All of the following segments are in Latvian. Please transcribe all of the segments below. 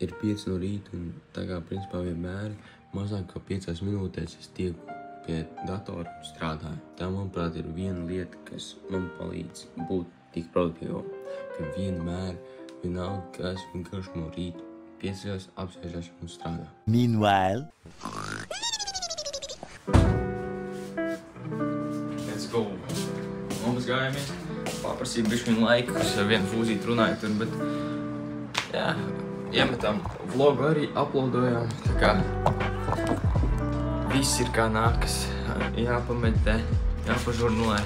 Ir 5 no rīta un tā kā principā vienmēr mazāk kā 5 minūtēs es tieku pie datora un strādāju. Tā, manuprāt, ir viena lieta, kas man palīdz būt tik produktīvam, ka vienmēr, vienalga, ka es vienkārši no rīta 5 apsēžos un strādā. Meanwhile. Let's go. Mums gājamies. Paprasīju bišķiņu laiku, kas ar vienu fūzīti runāju tur, bet jā, iemetam vlogu arī, uploadojām. Tā kā viss ir kā nākas, jāpameditē, jāpažurnulē.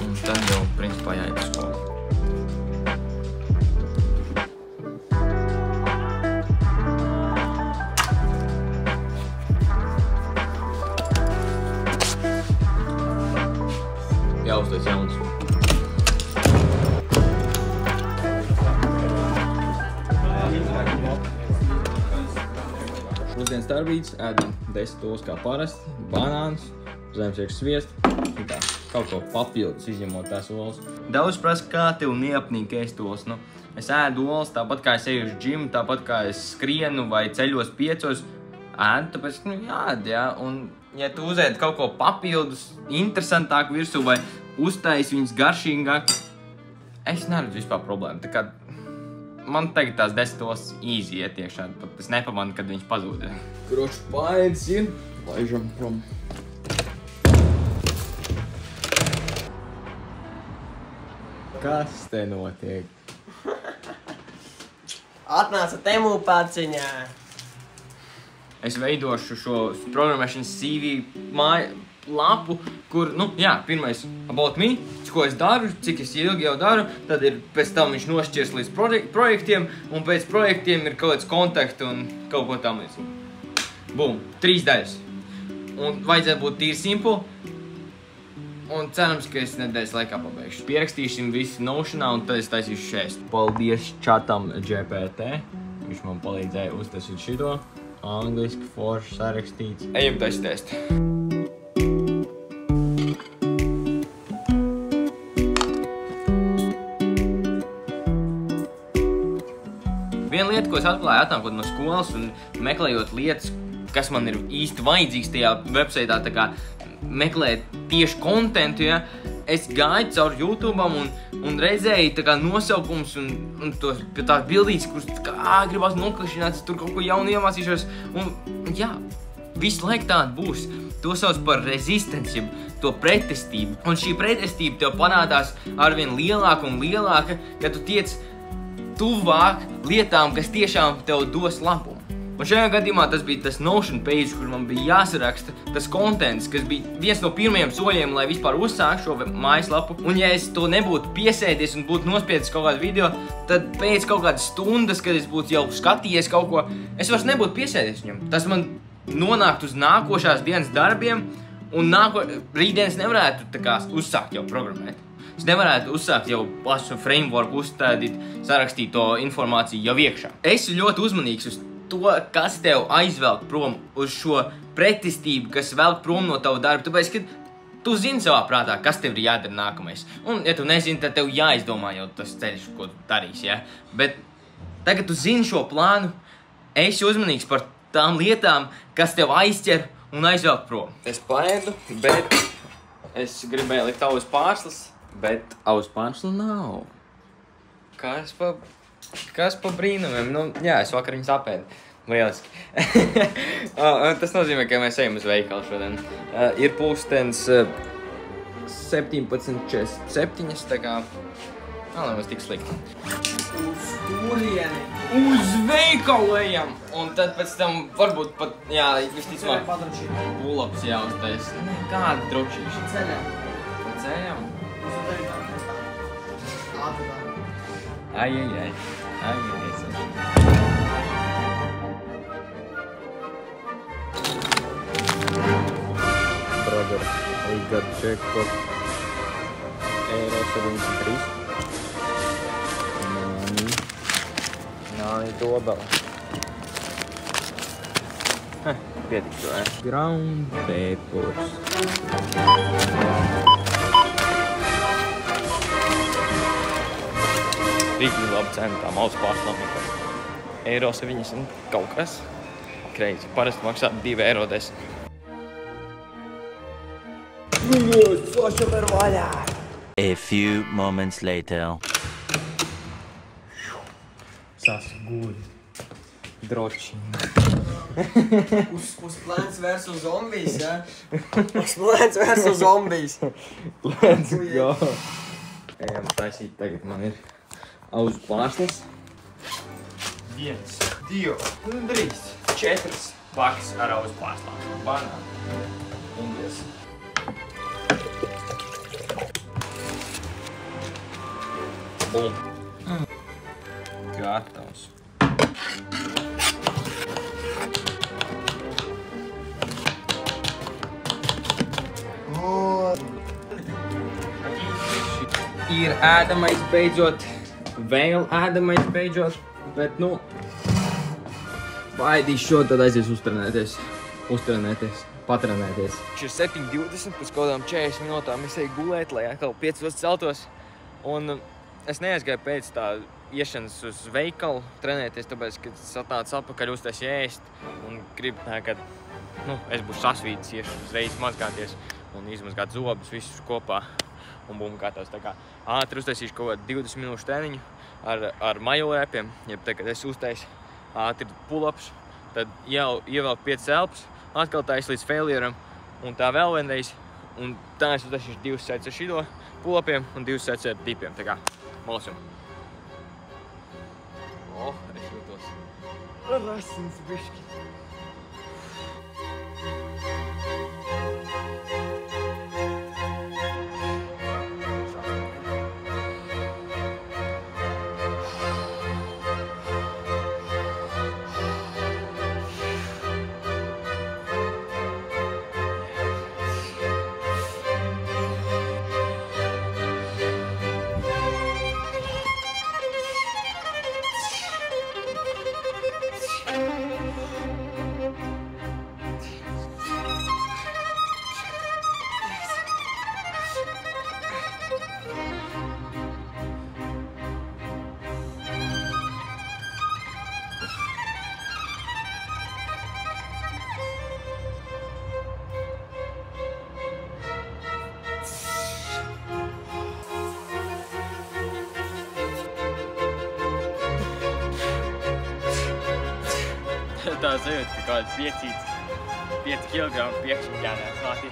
Un tad jau, principā, jāiet uz skolu. Jāuztais jauns. Pusdienas darbīts, ēdam 10 olas kā parasti, banānus, zemsiekšu sviestu, un tā, kaut ko papildus izņemot tās olas. Daudz prasa, kā tev neapnīk ēst olas. Nu, es ēdu olas tāpat kā es eju uz džimu, tāpat kā es skrienu vai ceļos 5, ēdu, tāpēc, jāēd, jā. Un, ja tu uzēdi kaut ko papildus, interesantāku virsū vai uztaisi viņus garšīgāk, es neredzu vispār problēmu. Tā kā man tagad tās 10 olas easy iet iekšā, pat es nepamanu, kad viņš pazūd. Kroču paēdis ir, laižam prom. Kas te notiek? Atnāca Temu paciņā. Es veidošu šo programmēšanas CV lapu, kur, pirmais about me, ko es daru, cik es ilgi jau daru, tad ir pēc tam viņš nošķirs līdz projektiem, un pēc projektiem ir kaut kāds kontakti un kaut ko tam līdz. Bum, 3 daļas. Un vajadzētu būt tīri simple, un cerams, ka es nedēļas laikā pabeigšu. Pierakstīšim visu Notionā, un tad es taisīšu šeit. Paldies čatam GPT, viņš man palīdzēja uztaisīt šito. Angliski forši sarakstīts. Ejam taisīt test. Viena lieta, ko es atklāju atnākot no skolas un meklējot lietas, kas man ir īsti vajadzīgs tajā websaitā, tā kā meklēt tieši kontentu, ja, es gāju caur YouTube'am un redzēju tā kā nosaukums un tās bildītes, kuras gribās noklišināt, tur kaut ko jaunu iemācīšos. Un jā, visu laiku tāda būs. To sauc par resistance, to pretestību. Un šī pretestība tev parādās arvien lielāka un lielāka, kad tu tiec tuvāk lietām, kas tiešām tev dos labumu. Un šajā gadījumā tas bija tas Notion page, kur man bija jāsaraksta tas kontents, kas bija viens no pirmajiem soļiem, lai vispār uzsāku šo mājaslapu. Un ja es to nebūtu piesēdies un būtu nospiedis kaut kādu video, tad pēc kaut kādas stundas, kad es būtu jau skatījies kaut ko, es vairs nebūtu piesēdies viņam. Tas man nonākt uz nākošās dienas darbiem, un rītdienas nevarētu tā kā uzsākt jau programmēt. Es nevarētu uzsākt jau pašu framework, uzstādīt, sarakstīt to informāciju jau iekšā. Es ļoti uzmanīgs uz to, kas tev aizvelk prom, uz šo pretestību, kas velk prom no tavu darbu, tāpēc, ka tu zini savā prātā, kas tev ir jādara nākamais. Un, ja tu nezini, tad tev jāizdomā jau tas ceļš, ko tu darīsi, ja? Bet tagad tu zini šo plānu, esi uzmanīgs par tām lietām, kas tev aizķer un aizvelk prom. Es paēdu, bet es gribēju likt auzu pārslas, bet auzu pārsla nav. Kas pa brīnumiem? Jā, es vakar viņus apēdu. Lieliski. Tas nozīmē, ka mēs ejam uz veikalu šodien. Ir pulkstens 17:47, tā kā nemaz tik slikti. Uz turieni. Uz veikalu ejam! Un tad pēc tam varbūt pat, visticamāk, pull-ups jāuztais. Kāda drošīša? Ceļam. Pa ceļam? Uz veikalu. Ai. Brother, we got jackpot. Eiro 73. Nāni dobela. Pietiks to, Ground peppers. Rīkļi labi cena, tā maus pārslām. 1,70 kaut kas. Crazy. Parasti maksā 2,10 €. A few moments later. Sasgūdi. Droši. Uz Plants vs. Zombies, ja? Uz Plants vs. Zombies. Let's go. Ejam taisīt, tagad man ir auzu plāsnes. 1, 2 un 3, 4 pakas ar auzu plāsnām. Banāni. Indies. Bum. Gatavs. Ir ēdamais beidzot, vēl ēdamais beidzot, bet baidīs šo, tad aizies patrenēties. Viņš ir 7:20, pēc kādām 40 minūtām es eju gulēt, lai atkal 5 celtos. Un es neaizgāju pēc tā iešanas uz veikalu trenēties, tāpēc, ka satnācu atpakaļ uztais ēst un gribu, kad es būšu sasvītis, iešu uzreiz mazgāties un izmazgāt zobus visus kopā. Un būmu gatavs. Tā kā ātri uztaisīšu kaut kādu 20 minūšu treniņu ar majo repiem. Ja tagad es uztaisu ātri pull-ups, tad jau ievelku 5 elpas, atkal taisu līdz failuram un tā vēl vienreiz. Un tā es uztaisīšu 2 sets ar šito pull-upiem un 2 sets ar dipiem. Tā kā malsim. Es jūtos rasins bišķi. Tā sajūta, ka kāds 5 kilogramu priekšķēnē klātī.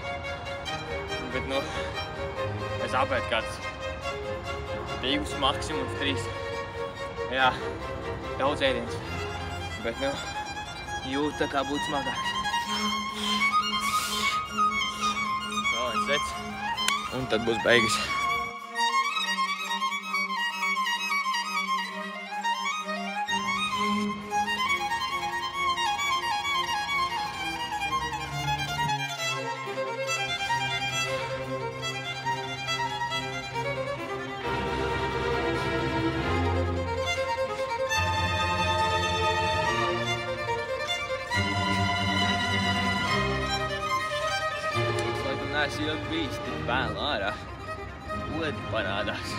Bet, es apētu kāds 2, maksimums 3. Jā, daudz ēdiens. Bet, jūt tā kā būtu smagāks. Vēl viens sets. Un tad būs beigas. Es ilgi bijis tik vēl ārā. Odi parādās.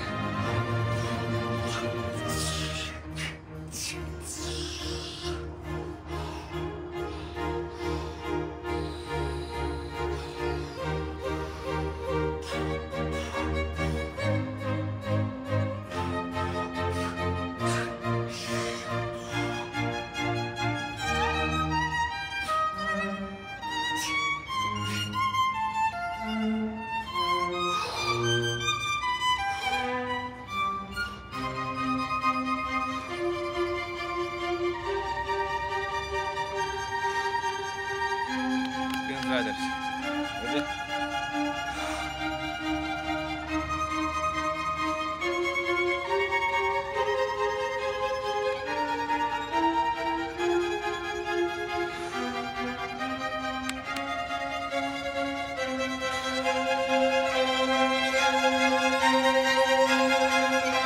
Vēders. Redzi?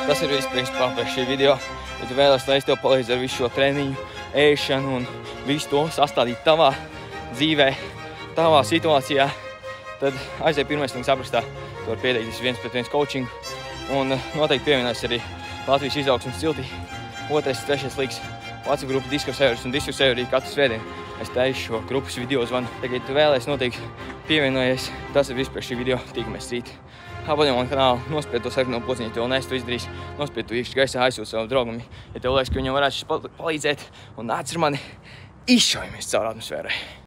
Tas ir viss principā par šī video. Ja tu vēlies, lai es tev palīdzu ar visu šo treniņu, ēšanu un visu to sastādīt tavā dzīvē, tavā situācijā, tad aiziet pirmais links aprakstā. Tu vari pieteikties 1-pret-1 coachingu un noteikti pievienās arī Latvijas izaugsmes ciltī. 2., 3. links WhatsApp grupa Disco Servers un Disco Serverī katru svētdienu. Es taisu šo grupas video zvanu. Tagad tu vēlēs noteikti pievienojies. Tas ir viss par šī video. Tikamies rīt. Abonē man kanālu, nospied to sarkano pociņu, ja tev neesi to izdarījis. Nospied to īkšķi gaisā, aizsūt savam draugam. Ja tev liekas, ka viņam varētu šis palīdzēt un nāc ar mani, izšaujamies caur atmosfērai.